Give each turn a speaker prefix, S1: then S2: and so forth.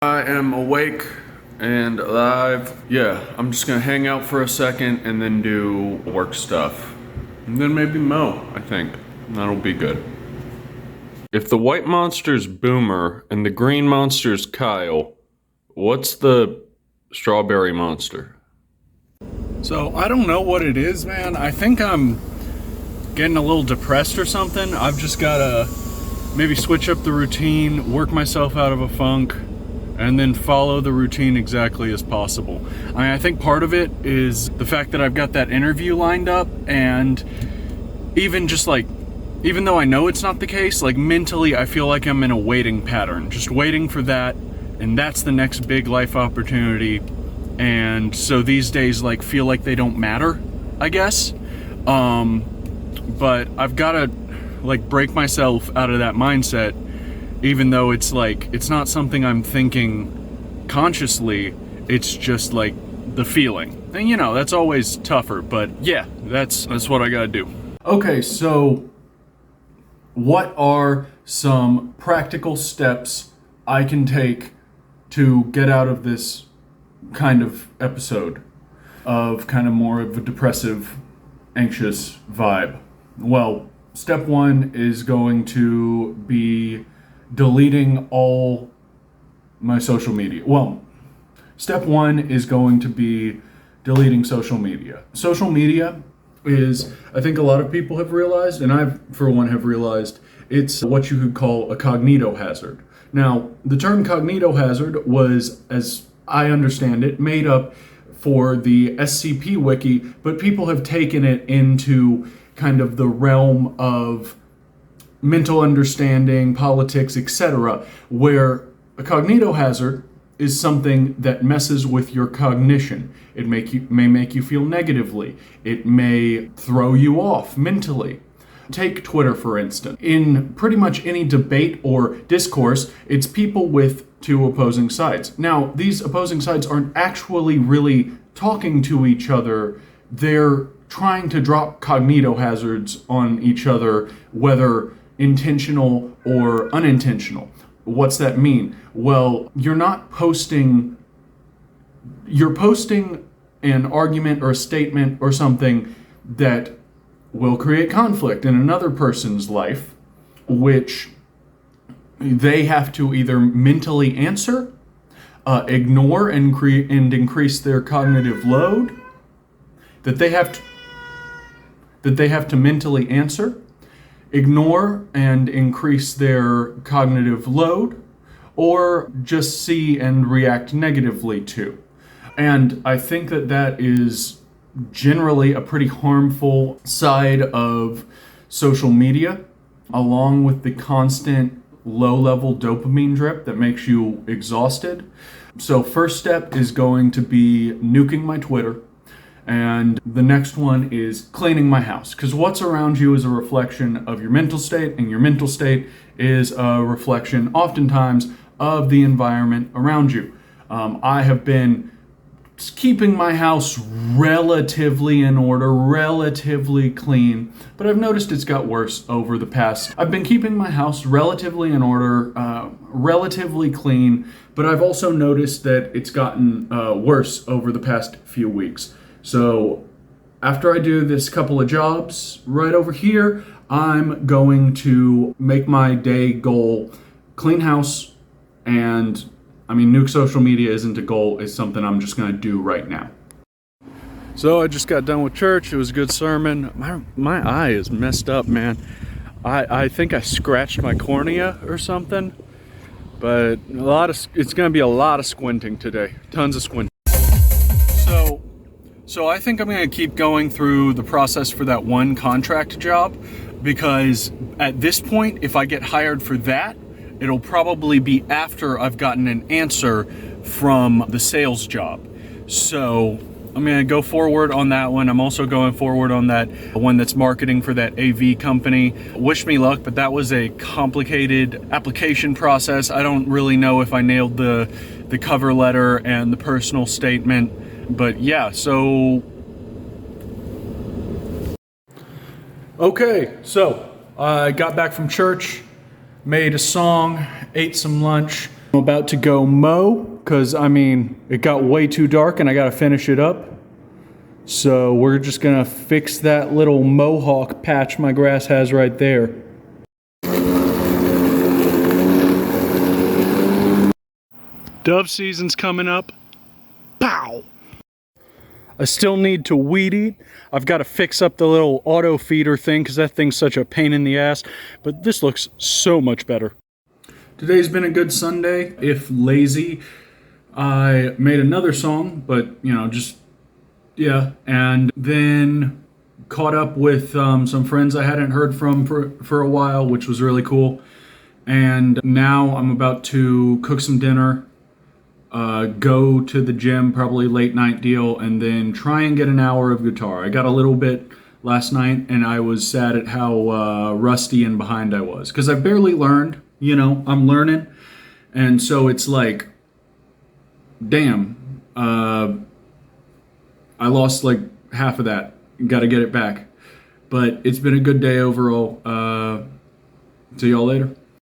S1: I am awake and alive. Yeah, I'm just gonna hang out for a second and then do work stuff. And then maybe mow, I think. That'll be good. If the white monster's Boomer and the green monster's Kyle, what's the strawberry monster?
S2: So I don't know what it is, man. I think I'm getting a little depressed or something. I've just gotta maybe switch up the routine, work myself out of a funk, and then follow the routine exactly as possible. I think part of it is the fact that I've got that interview lined up, and even though I know it's not the case, like mentally I feel like I'm in a waiting pattern, just waiting for that, and that's the next big life opportunity. And so these days feel like they don't matter, I guess. But I've got to break myself out of that mindset, even though it's not something I'm thinking consciously. It's just the feeling, and that's always tougher. But yeah, that's what I got to do. Okay, so what are some practical steps I can take to get out of this kind of episode of kind of more of a depressive, anxious vibe? Well, step one is going to be deleting all my social media. Well, step one is going to be deleting social media. Social media is, I think a lot of people have realized, and I, for one, have realized, it's what you could call a cognito hazard. Now, the term cognito hazard was, as I understand it, made up for the SCP wiki, but people have taken it into kind of the realm of mental understanding, politics, etc., where a cognito hazard is something that messes with your cognition. It may make you feel negatively. It may throw you off mentally. Take Twitter, for instance. In pretty much any debate or discourse, it's people with two opposing sides. Now, these opposing sides aren't actually really talking to each other. They're trying to drop cognito hazards on each other, whether intentional or unintentional. What's that mean? Well, you're posting an argument or a statement or something that will create conflict in another person's life, which they have to either mentally answer, ignore and increase their cognitive load, that they have to mentally answer, ignore and increase their cognitive load, or just see and react negatively to. And I think that is generally a pretty harmful side of social media, along with the constant low-level dopamine drip that makes you exhausted. So first step is going to be nuking my Twitter. And the next one is cleaning my house, because what's around you is a reflection of your mental state, and your mental state is a reflection, oftentimes, of the environment around you. I have been keeping my house relatively in order, relatively clean, but I've noticed it's got worse over the past. I've been keeping my house relatively in order, relatively clean, but I've also noticed that it's gotten worse over the past few weeks. So after I do this couple of jobs right over here, I'm going to make my day goal clean house, and nuke social media isn't a goal, it's something I'm just going to do right now. So I just got done with church. It was a good sermon. My eye is messed up, man. I think I scratched my cornea or something, but it's going to be a lot of squinting today. Tons of squinting. So I think I'm going to keep going through the process for that one contract job, because at this point, if I get hired for that, it'll probably be after I've gotten an answer from the sales job. So I'm going to go forward on that one. I'm also going forward on that one that's marketing for that AV company. Wish me luck, but that was a complicated application process. I don't really know if I nailed the cover letter and the personal statement. But yeah, so... Okay, so I got back from church, made a song, ate some lunch, I'm about to go mow because, I mean, it got way too dark and I got to finish it up. So we're just going to fix that little mohawk patch my grass has right there. Dove season's coming up. Pow! I still need to weed eat. I've got to fix up the little auto feeder thing because that thing's such a pain in the ass. But this looks so much better. Today's been a good Sunday, if lazy. I made another song, but you know, just, yeah. And then caught up with some friends I hadn't heard from for a while, which was really cool. And now I'm about to cook some dinner, go to the gym, probably late night deal, and then try and get an hour of guitar. I got a little bit last night, and I was sad at how rusty and behind I was. Because I barely learned, you know, I'm learning. And so it's like, damn, I lost like half of that. Got to get it back. But it's been a good day overall. See y'all later.